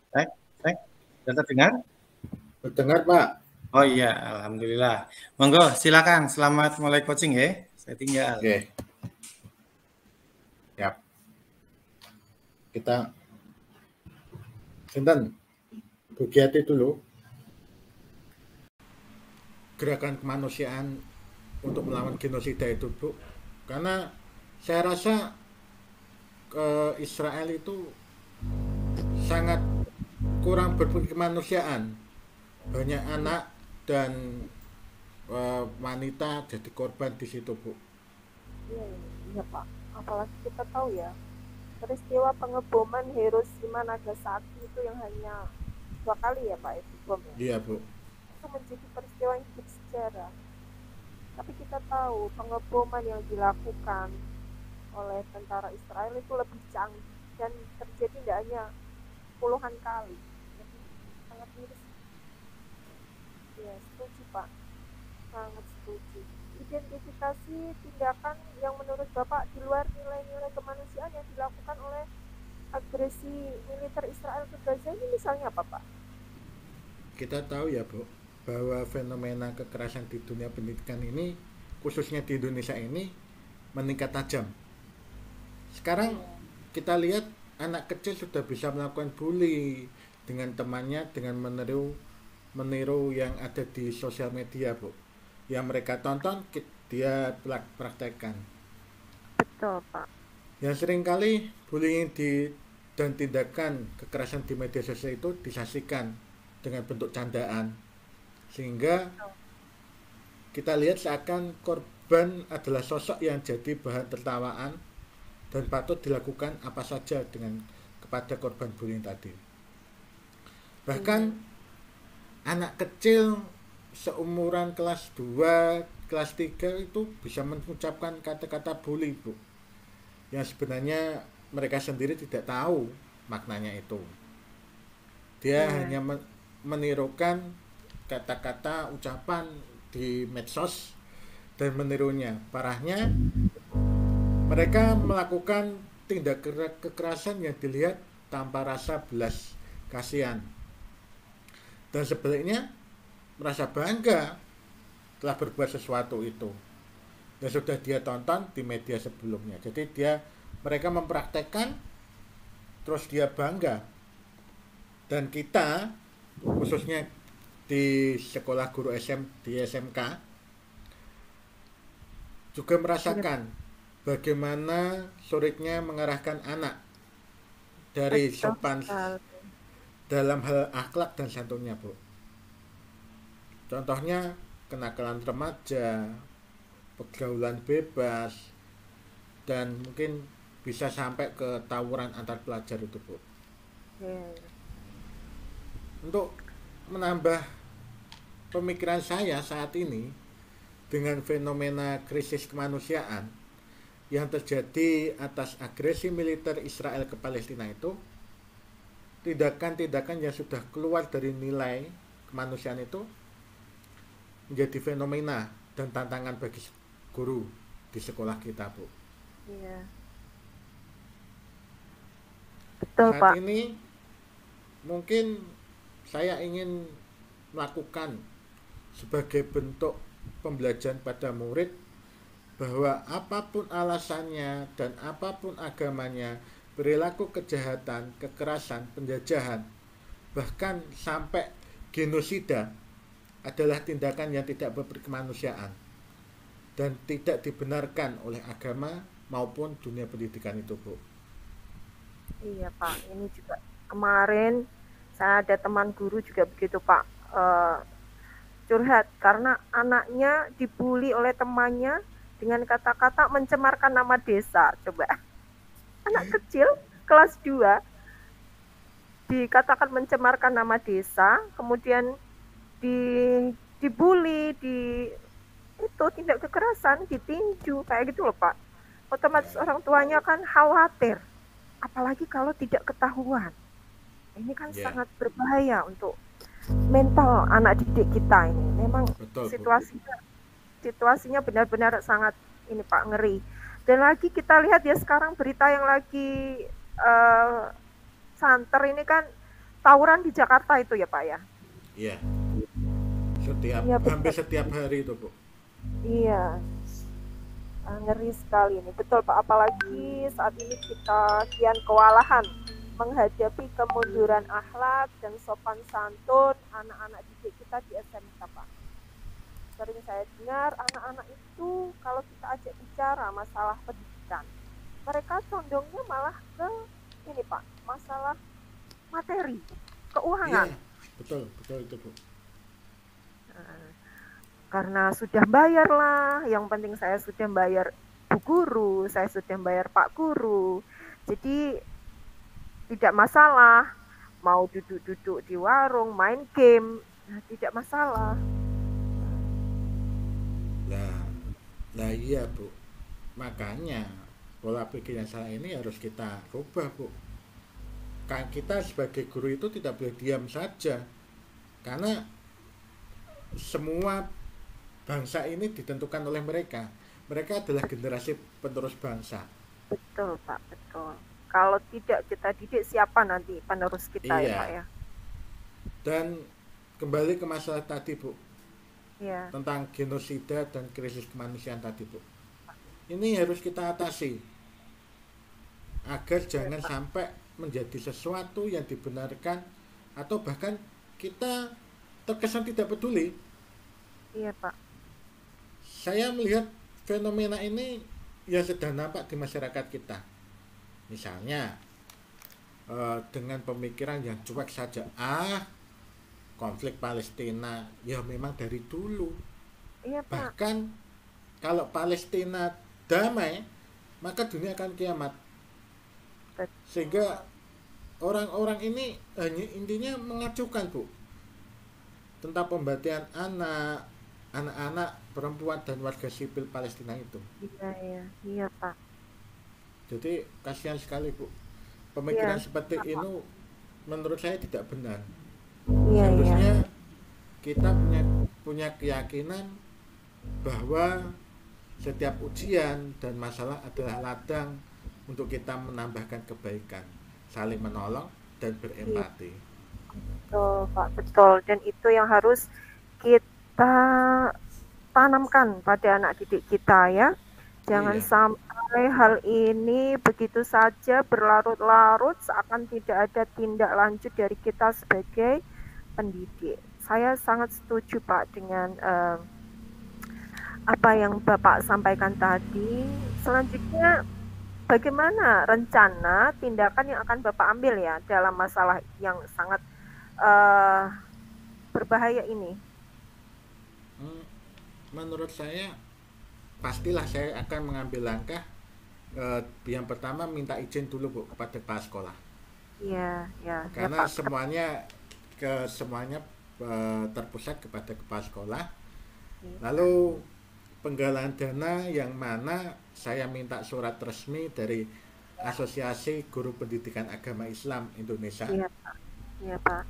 Cek, cek. Sudah terdengar? Terdengar, Pak. Oh iya, alhamdulillah. Monggo, silakan. Selamat mulai coaching ya. Saya tinggal. Oke, ya. Kita sinten Bugiati dulu. Gerakan kemanusiaan untuk melawan genosida itu, Bu. Karena saya rasa Israel itu sangat kurang berpikir kemanusiaan. Banyak anak dan wanita jadi korban di situ, Bu. Iya, iya Pak. Apalagi kita tahu ya, peristiwa pengeboman Hiroshima Nagasaki itu yang hanya 2 kali ya Pak itu bom ya. Iya, Bu. Itu menjadi peristiwa yang bersejarah. Tapi kita tahu pengeboman yang dilakukan oleh tentara Israel itu lebih canggih dan terjadi tidak hanya puluhan kali. Jadi sangat miris. Ya, setuju Pak. Sangat setuju. Identifikasi tindakan yang menurut Bapak di luar nilai-nilai kemanusiaan yang dilakukan oleh agresi militer Israel ke Gaza ini misalnya apa Pak? Kita tahu ya, Bu, bahwa fenomena kekerasan di dunia pendidikan ini, khususnya di Indonesia ini, meningkat tajam. Sekarang kita lihat anak kecil sudah bisa melakukan bully dengan temannya dengan meniru yang ada di sosial media, Bu. Yang mereka tonton dia praktekkan. Betul Pak. Yang seringkali bullying dan tindakan kekerasan di media sosial itu disaksikan dengan bentuk candaan, sehingga kita lihat seakan korban adalah sosok yang jadi bahan tertawaan dan patut dilakukan apa saja kepada korban bullying tadi. Bahkan anak kecil seumuran kelas 2, kelas 3 itu bisa mengucapkan kata-kata bully, Bu, yang sebenarnya mereka sendiri tidak tahu maknanya itu. Dia hanya menirukan kata-kata ucapan di medsos dan menirunya. Parahnya, mereka melakukan tindak kekerasan yang dilihat tanpa rasa belas kasihan. Dan sebaliknya merasa bangga telah berbuat sesuatu itu yang sudah dia tonton di media sebelumnya. Jadi mereka mempraktekkan, terus dia bangga. Dan kita, khususnya di sekolah guru di SMK, juga merasakan bagaimana sulitnya mengarahkan anak dari sopan dalam hal akhlak dan santunnya, Bu. Contohnya kenakalan remaja, pergaulan bebas, dan mungkin bisa sampai ke tawuran antar pelajar itu, Bu. Untuk menambah pemikiran saya saat ini dengan fenomena krisis kemanusiaan yang terjadi atas agresi militer Israel ke Palestina itu, tindakan-tindakan yang sudah keluar dari nilai kemanusiaan itu menjadi fenomena dan tantangan bagi guru di sekolah kita, Bu. Iya. Betul, Saat Pak. ini mungkin saya ingin melakukan sebagai bentuk pembelajaran pada murid bahwa apapun alasannya dan apapun agamanya, perilaku kejahatan, kekerasan, penjajahan, bahkan sampai genosida adalah tindakan yang tidak berkemanusiaan dan tidak dibenarkan oleh agama maupun dunia pendidikan itu, Bu. Iya Pak, ini juga kemarin saya ada teman guru juga begitu Pak, curhat karena anaknya dibully oleh temannya dengan kata-kata mencemarkan nama desa. Coba anak kecil kelas 2 dikatakan mencemarkan nama desa, kemudian dibully, itu tindak kekerasan, ditinju kayak gitu loh Pak. Otomatis orang tuanya kan khawatir, apalagi kalau tidak ketahuan. Ini kan sangat berbahaya untuk mental anak didik kita ini. Memang betul, situasinya benar-benar sangat ini Pak, ngeri. Dan lagi kita lihat ya sekarang berita yang lagi santer ini kan tawuran di Jakarta itu ya Pak ya? Iya, Iya hampir betul. setiap hari itu, Bu. Iya, ngeri sekali ini. Betul Pak, apalagi saat ini kita kian kewalahan menghadapi kemunduran akhlak dan sopan santun anak-anak didik kita di SMK Pak. Sering saya dengar anak-anak itu kalau kita ajak bicara masalah pendidikan, mereka condongnya malah ke ini Pak, masalah materi, keuangan. Iya, betul, betul itu, Bu. Karena sudah bayar lah, yang penting saya sudah bayar bu guru, saya sudah bayar pak guru, jadi tidak masalah mau duduk-duduk di warung main game, nah, tidak masalah. Lah, lah iya, Bu. Makanya pola pikir yang salah ini harus kita rubah, Bu. Kan kita sebagai guru itu tidak boleh diam saja. Karena semua bangsa ini ditentukan oleh mereka. Mereka adalah generasi penerus bangsa. Betul pak, betul. Kalau tidak kita didik, siapa nanti penerus kita ya pak Iya. ya? Dan kembali ke masalah tadi, Bu, Iya. tentang genosida dan krisis kemanusiaan tadi, Bu. Ini harus kita atasi agar Iya jangan pak. sampai menjadi sesuatu yang dibenarkan atau bahkan kita terkesan tidak peduli. Iya pak. Saya melihat fenomena ini yang sedang nampak di masyarakat kita. Misalnya dengan pemikiran yang cuek saja, konflik Palestina ya memang dari dulu. Iya pak. Bahkan kalau Palestina damai, maka dunia akan kiamat. Betul. Sehingga orang-orang ini hanya intinya mengacukan, Bu, tentang pembantaian anak-anak, perempuan dan warga sipil Palestina itu. Iya, iya, iya pak. Jadi kasihan sekali, Bu. Pemikiran Iya. seperti ini menurut saya tidak benar. Iya, iya. Seharusnya kita punya keyakinan bahwa setiap ujian dan masalah adalah ladang untuk kita menambahkan kebaikan, saling menolong dan Iya. berempati. Betul, Pak, betul. Dan itu yang harus kita tanamkan pada anak didik kita ya. Jangan Iya, sampai hal ini begitu saja berlarut-larut seakan tidak ada tindak lanjut dari kita sebagai pendidik. Saya sangat setuju Pak dengan apa yang Bapak sampaikan tadi. Selanjutnya bagaimana rencana tindakan yang akan Bapak ambil ya dalam masalah yang sangat eh, berbahaya ini? hmm, menurut saya pastilah saya akan mengambil langkah. Yang pertama minta izin dulu, Bu, kepada kepala sekolah, Iya, ya, ya karena Pak. semuanya terpusat kepada kepala sekolah. Iya, Lalu penggalangan dana yang mana saya minta surat resmi dari Asosiasi Guru Pendidikan Agama Islam Indonesia. iya, iya Pak.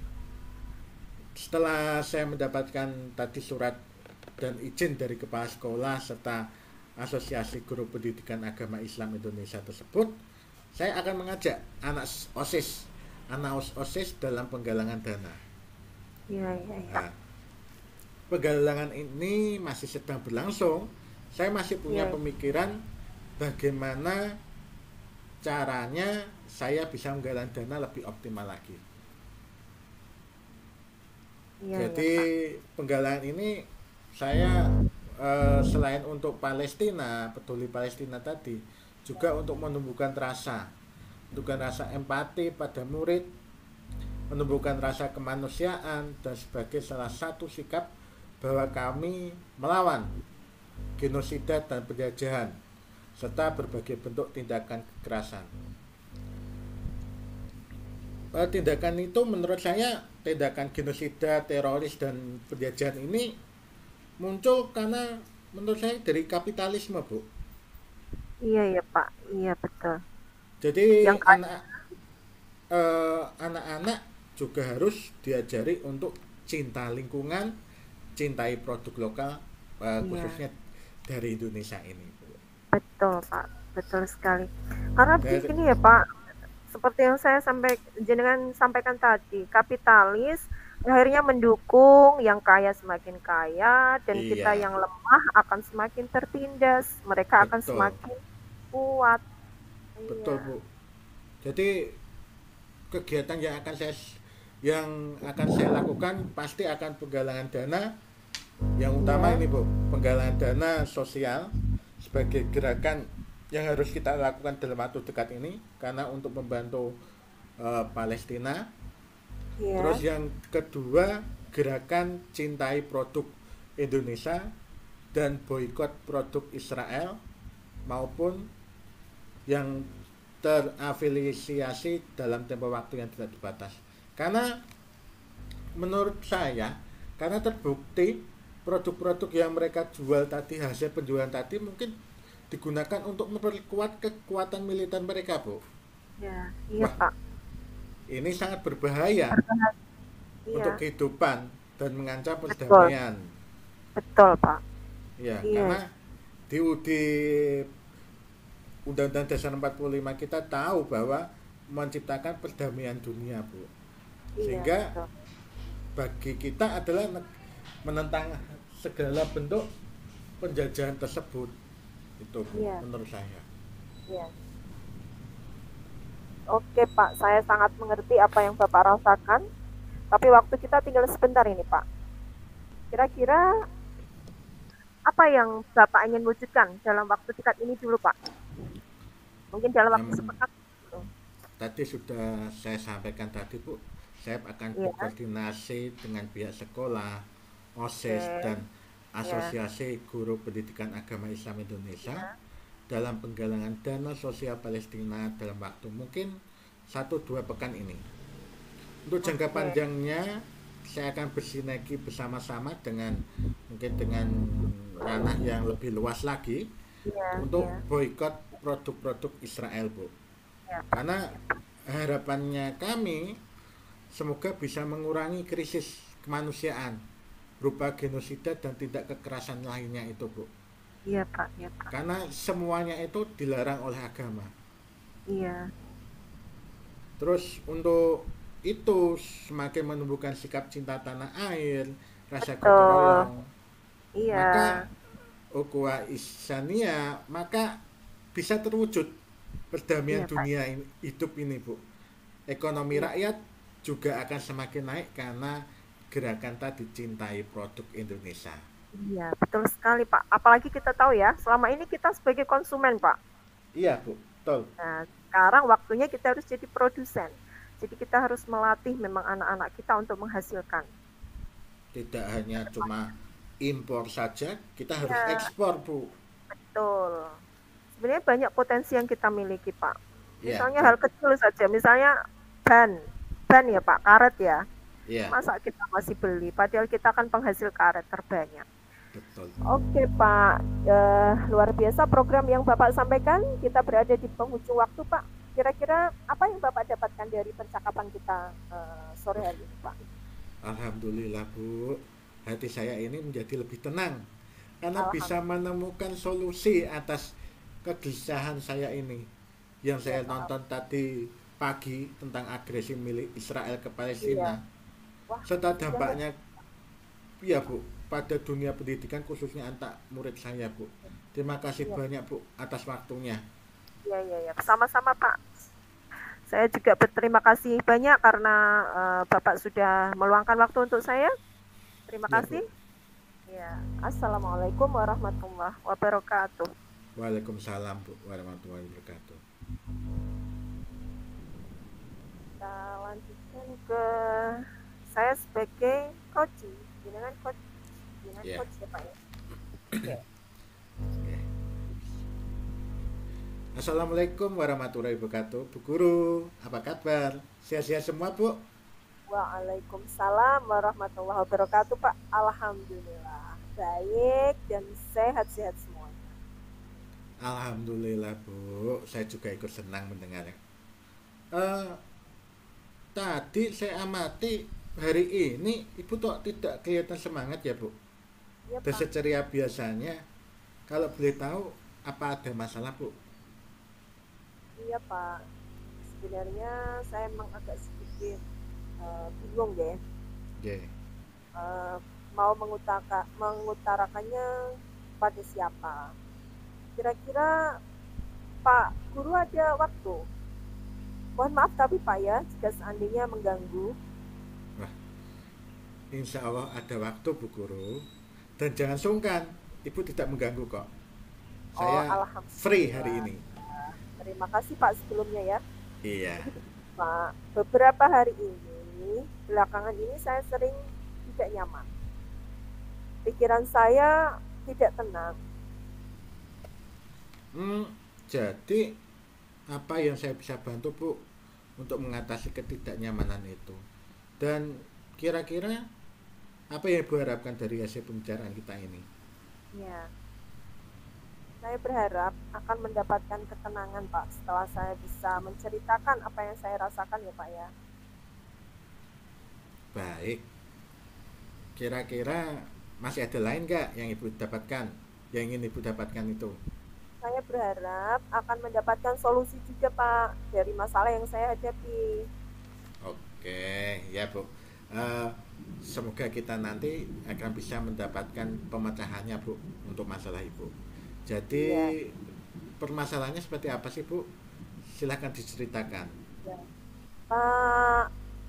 Setelah saya mendapatkan tadi surat dan izin dari kepala sekolah serta Asosiasi Guru Pendidikan Agama Islam Indonesia tersebut, saya akan mengajak anak OSIS dalam penggalangan dana. Iya, iya, iya. Nah, penggalangan ini masih sedang berlangsung. Saya masih punya Iya, pemikiran bagaimana caranya saya bisa menggalang dana lebih optimal lagi. iya, iya Jadi Pak. penggalangan ini saya selain untuk Palestina, peduli Palestina tadi, juga untuk menumbuhkan rasa empati pada murid, menumbuhkan rasa kemanusiaan dan sebagai salah satu sikap bahwa kami melawan genosida dan penjajahan serta berbagai bentuk tindakan kekerasan. Tindakan itu menurut saya, tindakan genosida, teroris dan penjajahan ini muncul karena menurut saya dari kapitalisme, Bu. Iya, ya Pak. Iya, betul. Jadi Yang ada, anak-anak juga harus diajari untuk cinta lingkungan, cintai produk lokal, iya, khususnya dari Indonesia ini, Bu. betul Pak. Betul sekali. Karena Dari, begini ya Pak, seperti yang saya jenengan sampaikan tadi, kapitalis akhirnya mendukung yang kaya semakin kaya dan kita Iya, yang lemah akan semakin tertindas. Mereka akan betul. semakin kuat. Betul, Iya. Bu. Jadi kegiatan yang akan saya lakukan pasti akan penggalangan dana. Yang utama Iya. ini, Bu, penggalangan dana sosial sebagai gerakan yang harus kita lakukan dalam waktu dekat ini karena untuk membantu Palestina. Terus Iya. yang kedua, gerakan cintai produk Indonesia dan boikot produk Israel maupun yang terafiliasi dalam tempo waktu yang tidak terbatas. Karena menurut saya, karena terbukti produk-produk yang mereka jual tadi, hasil penjualan tadi mungkin digunakan untuk memperkuat kekuatan militer mereka, Bu. Iya. Iya, Wah, Pak. ini sangat berbahaya Berbahaya. untuk Iya. kehidupan dan mengancam Betul. perdamaian. Betul, Pak. Ya, Iya. karena di Undang-Undang Dasar 45 kita tahu bahwa menciptakan perdamaian dunia, Bu. Iya, Sehingga betul. bagi kita adalah menentang segala bentuk penjajahan tersebut. Itu, Bu, Iya. menurut saya. Iya. Oke, Pak. Saya sangat mengerti apa yang Bapak rasakan. Tapi waktu kita tinggal sebentar ini, Pak. Kira-kira apa yang Bapak ingin wujudkan dalam waktu dekat ini dulu, Pak? Mungkin dalam waktu Yang sepekan dulu. tadi sudah saya sampaikan tadi, Bu, saya akan Iya. berkoordinasi dengan pihak sekolah, Oke. OSIS dan Iya. Asosiasi Guru Pendidikan Agama Islam Indonesia Iya. dalam penggalangan dana sosial Palestina dalam waktu mungkin 1-2 pekan ini. Untuk jangka Oke. panjangnya saya akan bersinergi bersama-sama dengan mungkin dengan ranah yang lebih luas lagi Iya. untuk Iya. boikot produk-produk Israel, Bu. Iya, Pak. Karena harapannya kami semoga bisa mengurangi krisis kemanusiaan berupa genosida dan tindak kekerasan lainnya itu, Bu. Iya, Pak. Iya, Pak. Karena semuanya itu dilarang oleh agama. Iya. Terus untuk itu semakin menumbuhkan sikap cinta tanah air, rasa gotong Betul. royong, maka Iya. ukhuwah Ihsaniyah, maka bisa terwujud perdamaian Iya, Pak. dunia ini, hidup ini, Bu. Ekonomi Iya. rakyat juga akan semakin naik karena gerakan tadi cintai produk Indonesia. Iya, betul sekali, Pak. Apalagi kita tahu ya, selama ini kita sebagai konsumen, Pak. Iya, Bu, betul. Nah, sekarang waktunya kita harus jadi produsen. Jadi kita harus melatih memang anak-anak kita untuk menghasilkan. Tidak hanya cuma impor saja, kita harus Iya, ekspor, Bu. betul. Sebenarnya banyak potensi yang kita miliki, Pak. Iya, Misalnya betul. hal kecil saja, misalnya ban. Ban ya, Pak, karet ya. Iya, Masa kita masih beli, padahal kita kan penghasil karet terbanyak. betul. Oke, Pak. Luar biasa program yang Bapak sampaikan. Kita berada di penghujung waktu, Pak. Kira-kira apa yang Bapak dapatkan dari percakapan kita sore hari ini, Pak? Alhamdulillah, Bu. Hati saya ini menjadi lebih tenang karena bisa Alhamdulillah, menemukan solusi atas kegelisahan saya ini yang ya, saya Pak. nonton tadi pagi tentang agresi milik Israel ke Iya. Palestina Wah, serta jangan. dampaknya, ya, Bu, pada dunia pendidikan khususnya anak murid saya, Bu. Terima kasih Iya, banyak, Bu, atas waktunya. iya, iya, iya. Sama-sama, Pak. Saya juga berterima kasih banyak karena Bapak sudah meluangkan waktu untuk saya. Terima Ya, Bu. kasih. Ya. Assalamualaikum warahmatullahi wabarakatuh. Waalaikumsalam, Bu, warahmatullahi wabarakatuh. Kita lanjutkan ke saya sebagai coach. Dengan Ya. coach ya, Pak ya. Oke. Oke. Assalamualaikum warahmatullahi wabarakatuh. Bu Guru, apa kabar? Sehat-sehat semua, Bu? Waalaikumsalam warahmatullahi wabarakatuh, Pak. Alhamdulillah. Baik dan sehat-sehat semuanya. Alhamdulillah, Bu. Saya juga ikut senang mendengarnya. Eh, Tadi saya amati hari ini Ibu kok tidak kelihatan semangat ya, Bu? Iya, Dan Pak. seceria biasanya. Kalau boleh tahu, apa ada masalah, Bu? Iya, Pak. sebenarnya saya emang agak sedikit bingung deh, Nggih. eh, mau mengutarakannya pada siapa. Kira-kira Pak Guru ada waktu? Mohon maaf tapi Pak ya, jika seandainya mengganggu. Wah, insya Allah ada waktu Bu Guru. Dan jangan sungkan, Ibu tidak mengganggu kok. Oh, Saya free hari alhamdulillah. ini. Terima kasih Pak sebelumnya ya. Iya. Jadi begini, Pak, beberapa hari ini, belakangan ini saya sering tidak nyaman. Pikiran saya tidak tenang. Hmm, jadi apa yang saya bisa bantu Bu untuk mengatasi ketidaknyamanan itu? Dan kira-kira apa yang Ibu harapkan dari hasil pembicaraan kita ini? Ya, saya berharap akan mendapatkan ketenangan Pak setelah saya bisa menceritakan apa yang saya rasakan ya Pak ya. Baik, kira-kira masih ada lain nggak yang Ibu dapatkan? Yang ingin Ibu dapatkan itu? Saya berharap akan mendapatkan solusi juga Pak dari masalah yang saya hadapi. Oke, ya Bu. Eh, Semoga kita nanti akan bisa mendapatkan pemecahannya Bu untuk masalah Ibu. Jadi Iya, permasalahannya seperti apa sih Bu? Silahkan diceritakan. ya. Pak,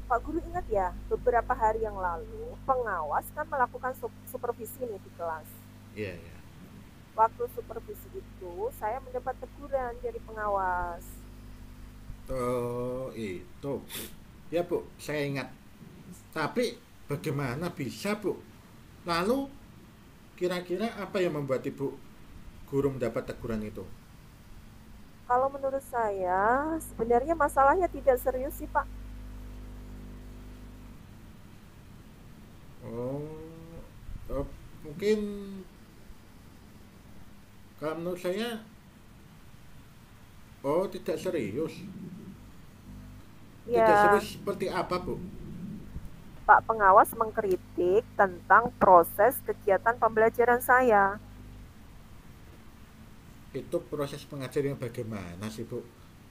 Pak Guru ingat ya, beberapa hari yang lalu pengawas kan melakukan supervisi nih di kelas. Iya, iya. Waktu supervisi itu saya mendapat teguran dari pengawas. Oh, itu. Ya Bu, saya ingat. Tapi bagaimana bisa Bu? Lalu kira-kira apa yang membuat Ibu guru mendapat teguran itu? Kalau menurut saya, sebenarnya masalahnya tidak serius sih Pak. Oh, oh, mungkin kalau menurut saya, oh tidak serius. Tidak Ya, serius seperti apa Bu? Pak pengawas mengkritik tentang proses kegiatan pembelajaran saya. Itu proses pengajaran yang bagaimana sih Bu?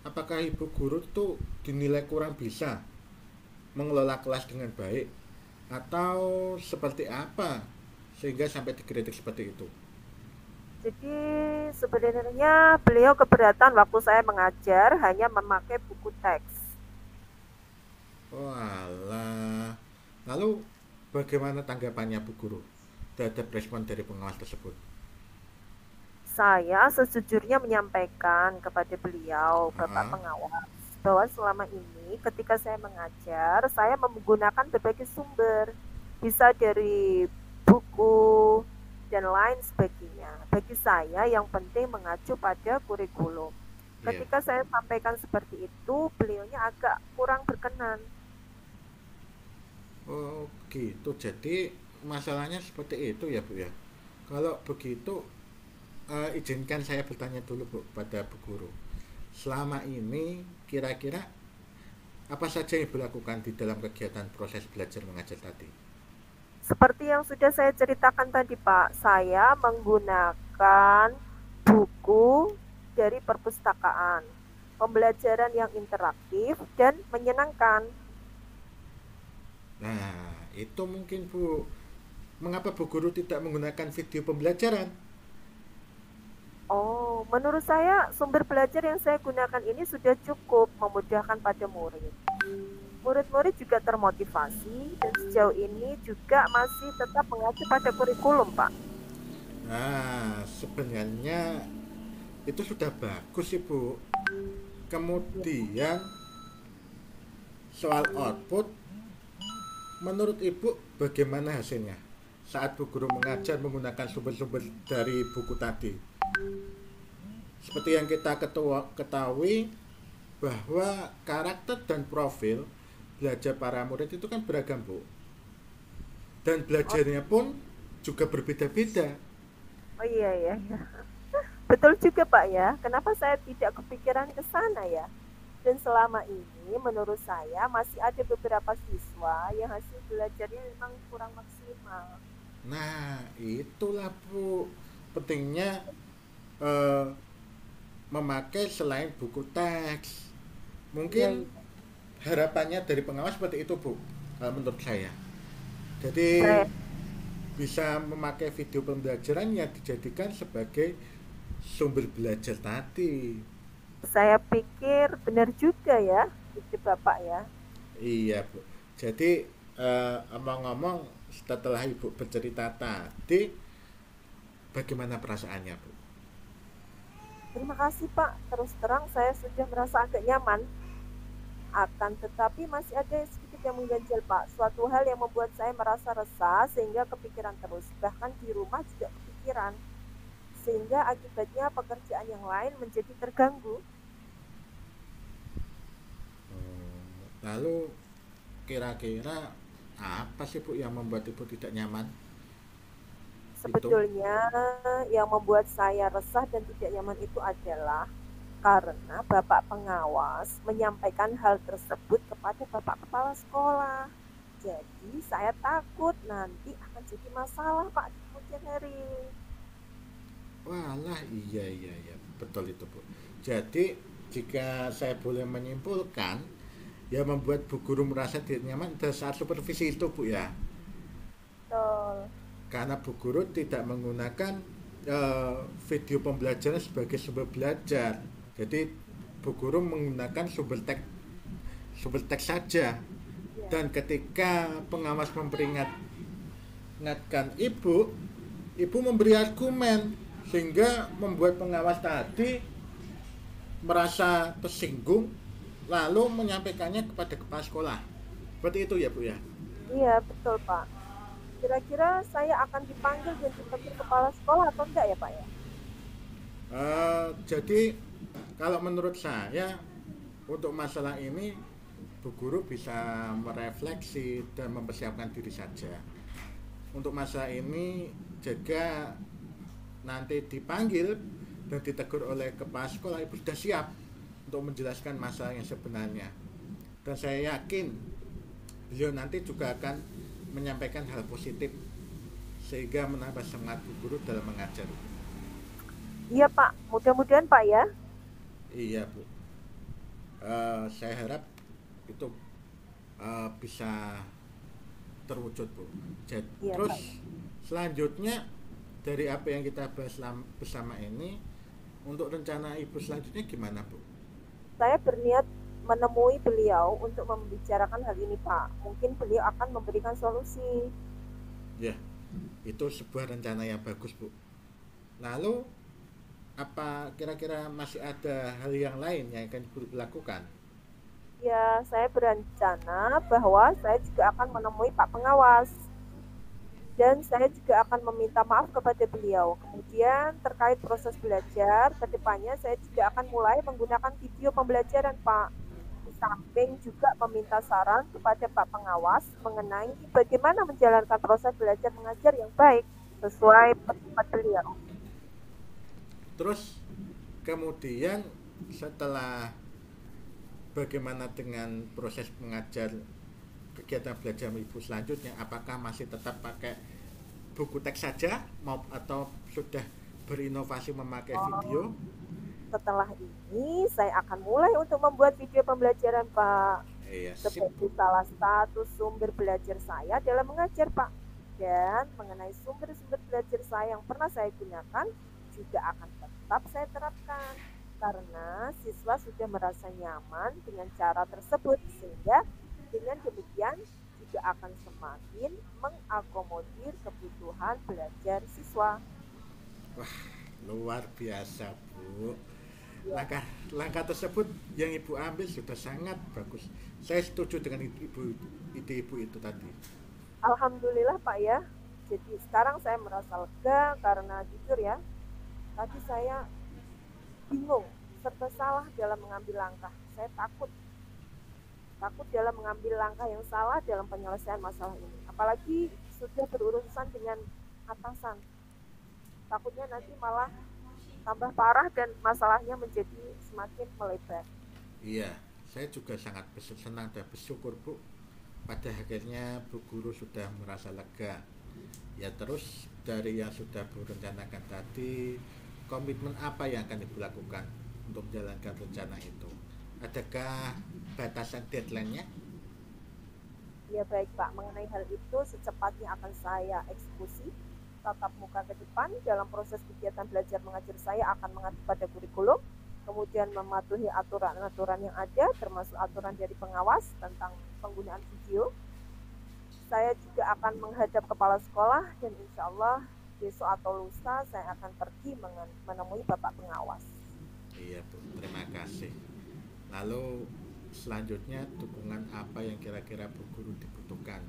Apakah Ibu guru tuh dinilai kurang bisa mengelola kelas dengan baik? Atau seperti apa sehingga sampai dikritik seperti itu? Jadi sebenarnya beliau keberatan waktu saya mengajar hanya memakai buku teks. Walah. Lalu bagaimana tanggapannya Bu Guru terhadap respon dari pengawas tersebut? Saya sejujurnya menyampaikan kepada beliau, Bapak Ah, pengawas, bahwa selama ini ketika saya mengajar, saya menggunakan berbagai sumber, bisa dari buku dan lain sebagainya. Bagi saya yang penting mengacu pada kurikulum. iya. Ketika saya sampaikan seperti itu, beliaunya agak kurang berkenan. Oh, gitu. Jadi masalahnya seperti itu ya, Bu ya. Kalau begitu, izinkan saya bertanya dulu, Bu, pada Bu Guru. Selama ini kira-kira apa saja yang Ibu lakukan di dalam kegiatan proses belajar mengajar tadi? Seperti yang sudah saya ceritakan tadi, Pak, saya menggunakan buku dari perpustakaan, pembelajaran yang interaktif dan menyenangkan. Nah, itu mungkin Bu. Mengapa Bu Guru tidak menggunakan video pembelajaran? Oh, menurut saya sumber belajar yang saya gunakan ini sudah cukup memudahkan pada murid. Murid-murid juga termotivasi dan sejauh ini juga masih tetap mengacu pada kurikulum, Pak. Nah, sebenarnya itu sudah bagus sih Bu. Kemudian soal output, menurut Ibu bagaimana hasilnya? Saat Bu Guru mengajar menggunakan sumber-sumber dari buku tadi. Seperti yang kita ketahui bahwa karakter dan profil belajar para murid itu kan beragam Bu. Dan Oh, belajarnya pun juga berbeda-beda. oh iya, iya, iya. Betul juga Pak ya, kenapa saya tidak kepikiran ke sana ya? Dan selama ini menurut saya masih ada beberapa siswa yang hasil belajarnya memang kurang maksimal. Nah, itulah Bu pentingnya eh, memakai selain buku teks, Iya, Mungkin iya. harapannya dari pengawas seperti itu, Bu, menurut saya. Jadi Saya bisa memakai video pembelajaran yang dijadikan sebagai sumber belajar tadi. saya pikir benar juga ya, ide Bapak ya. Iya, Bu. Jadi omong-omong, setelah Ibu bercerita tadi, bagaimana perasaannya, Bu? Terima kasih Pak, terus terang saya sudah merasa agak nyaman. Akan tetapi masih ada sedikit yang mengganjal Pak. Suatu hal yang membuat saya merasa resah sehingga kepikiran terus. Bahkan di rumah juga kepikiran. Sehingga akibatnya pekerjaan yang lain menjadi terganggu. Lalu kira-kira apa sih, Bu, yang membuat Ibu tidak nyaman? Itu? Sebetulnya yang membuat saya resah dan tidak nyaman itu adalah karena Bapak pengawas menyampaikan hal tersebut kepada Bapak kepala sekolah. Jadi saya takut nanti akan jadi masalah Pak di kemudian hari. Walah, iya iya iya, betul itu, Bu. Jadi jika saya boleh menyimpulkan, yang membuat Bu Guru merasa tidak nyaman pada saat supervisi itu, Bu, ya. Betul. Karena Bu Guru tidak menggunakan eh, video pembelajaran sebagai sumber belajar. Jadi Bu Guru menggunakan sumber teks saja. Ya. Dan ketika pengawas ingatkan ibu, ibu memberi argumen sehingga membuat pengawas tadi merasa tersinggung lalu menyampaikannya kepada kepala sekolah. Seperti itu ya, Bu, ya. Iya, betul Pak. Kira-kira saya akan dipanggil dan ditegur kepala sekolah atau enggak ya Pak ya? Jadi kalau menurut saya untuk masalah ini Bu Guru bisa merefleksi dan mempersiapkan diri saja. Untuk masalah ini jika nanti dipanggil dan ditegur oleh kepala sekolah, ibu sudah siap untuk menjelaskan masalah yang sebenarnya. Dan saya yakin beliau nanti juga akan menyampaikan hal positif sehingga menambah semangat Bu Guru dalam mengajar. Iya Pak, mudah-mudahan Pak ya. Iya, Bu. Saya harap itu bisa terwujud, Bu. Iya Terus Pak. selanjutnya dari apa yang kita bahas bersama ini, untuk rencana Ibu selanjutnya gimana, Bu? Saya berniat menemui beliau untuk membicarakan hal ini Pak. Mungkin beliau akan memberikan solusi. Ya, itu sebuah rencana yang bagus, Bu. Lalu apa kira-kira masih ada hal yang lain yang akan Ibu lakukan? Ya, saya berencana bahwa saya juga akan menemui Pak Pengawas dan saya juga akan meminta maaf kepada beliau. Kemudian terkait proses belajar, ke depannya saya juga akan mulai menggunakan video pembelajaran, Pak. Di samping juga meminta saran kepada Pak Pengawas mengenai bagaimana menjalankan proses belajar mengajar yang baik sesuai petunjuk beliau. Terus kemudian setelah bagaimana dengan proses mengajar kegiatan belajar Ibu selanjutnya, apakah masih tetap pakai buku teks saja atau sudah berinovasi memakai video? Setelah ini, saya akan mulai untuk membuat video pembelajaran, Pak. Iya, sip, Sebagai Bu. salah satu sumber belajar saya dalam mengajar, Pak. Dan mengenai sumber-sumber belajar saya yang pernah saya gunakan, juga akan tetap saya terapkan. Karena siswa sudah merasa nyaman dengan cara tersebut, sehingga dengan demikian juga akan semakin mengakomodir kebutuhan belajar siswa. Wah, luar biasa, Bu. Ya, Langkah tersebut yang Ibu ambil sudah sangat bagus. Saya setuju dengan ide Ibu itu tadi. Alhamdulillah Pak ya. Jadi sekarang saya merasa lega karena jujur ya, tadi saya bingung serta salah dalam mengambil langkah. Saya takut, takut dalam mengambil langkah yang salah dalam penyelesaian masalah ini. Apalagi sudah berurusan dengan atasan. Takutnya nanti malah tambah parah dan masalahnya menjadi semakin melebar. Iya, saya juga sangat senang dan bersyukur, Bu. Pada akhirnya Bu Guru sudah merasa lega. Ya terus dari yang sudah Bu rencanakan tadi, komitmen apa yang akan Ibu lakukan untuk menjalankan rencana itu? Adakah batasan deadline-nya? Ya baik Pak, mengenai hal itu secepatnya akan saya eksekusi tatap muka ke depan. Dalam proses kegiatan belajar mengajar saya akan mengacu pada kurikulum, kemudian mematuhi aturan-aturan yang ada, termasuk aturan dari pengawas tentang penggunaan video. Saya juga akan menghadap kepala sekolah dan insya Allah besok atau lusa saya akan pergi menemui Bapak pengawas. Iya Bu, terima kasih. Lalu selanjutnya dukungan apa yang kira-kira Bu Guru dibutuhkan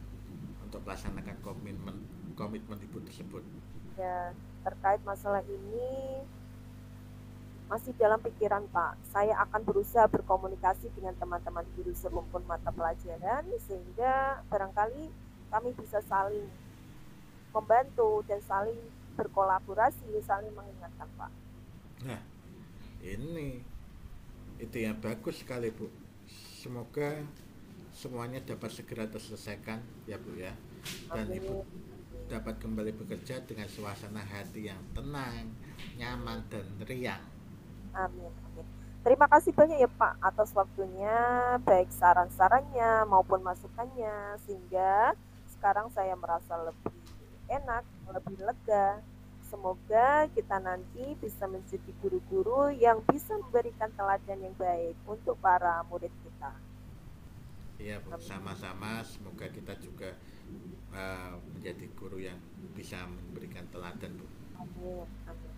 untuk melaksanakan komitmen Ibu tersebut? Ya, terkait masalah ini masih dalam pikiran Pak. Saya akan berusaha berkomunikasi dengan teman-teman guru serumpun mata pelajaran sehingga barangkali kami bisa saling membantu dan saling berkolaborasi, saling mengingatkan Pak. Nah, ini itu yang bagus sekali Bu. Semoga semuanya dapat segera terselesaikan ya Bu ya. Dan Ibu Amin. dapat kembali bekerja dengan suasana hati yang tenang, nyaman dan riang. Amin. Amin. Terima kasih banyak ya Pak atas waktunya, baik saran-sarannya maupun masukannya, sehingga sekarang saya merasa lebih enak, lebih lega. Semoga kita nanti bisa menjadi guru-guru yang bisa memberikan teladan yang baik untuk para murid kita. Iya Bu, Amin. sama-sama semoga kita juga menjadi guru yang bisa memberikan teladan Bu. Amin. Amin.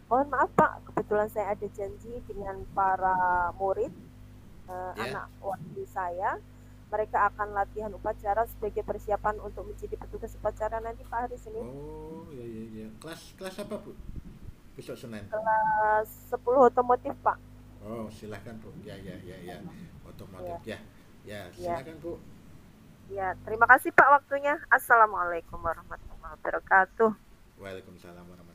Mohon maaf Pak, kebetulan saya ada janji dengan para murid, Ya. anak wali saya. Mereka akan latihan upacara sebagai persiapan untuk menjadi petugas upacara nanti Pak hari Senin. Oh, iya iya iya. Kelas apa Bu? Besok Senin. Kelas 10 otomotif Pak. Oh, silahkan Bu. Ya ya ya ya. Otomotif Ya, ya. Ya, ya, silahkan Bu. ya. Terima kasih Pak waktunya. Assalamualaikum warahmatullahi wabarakatuh. Waalaikumsalam warahmatullahi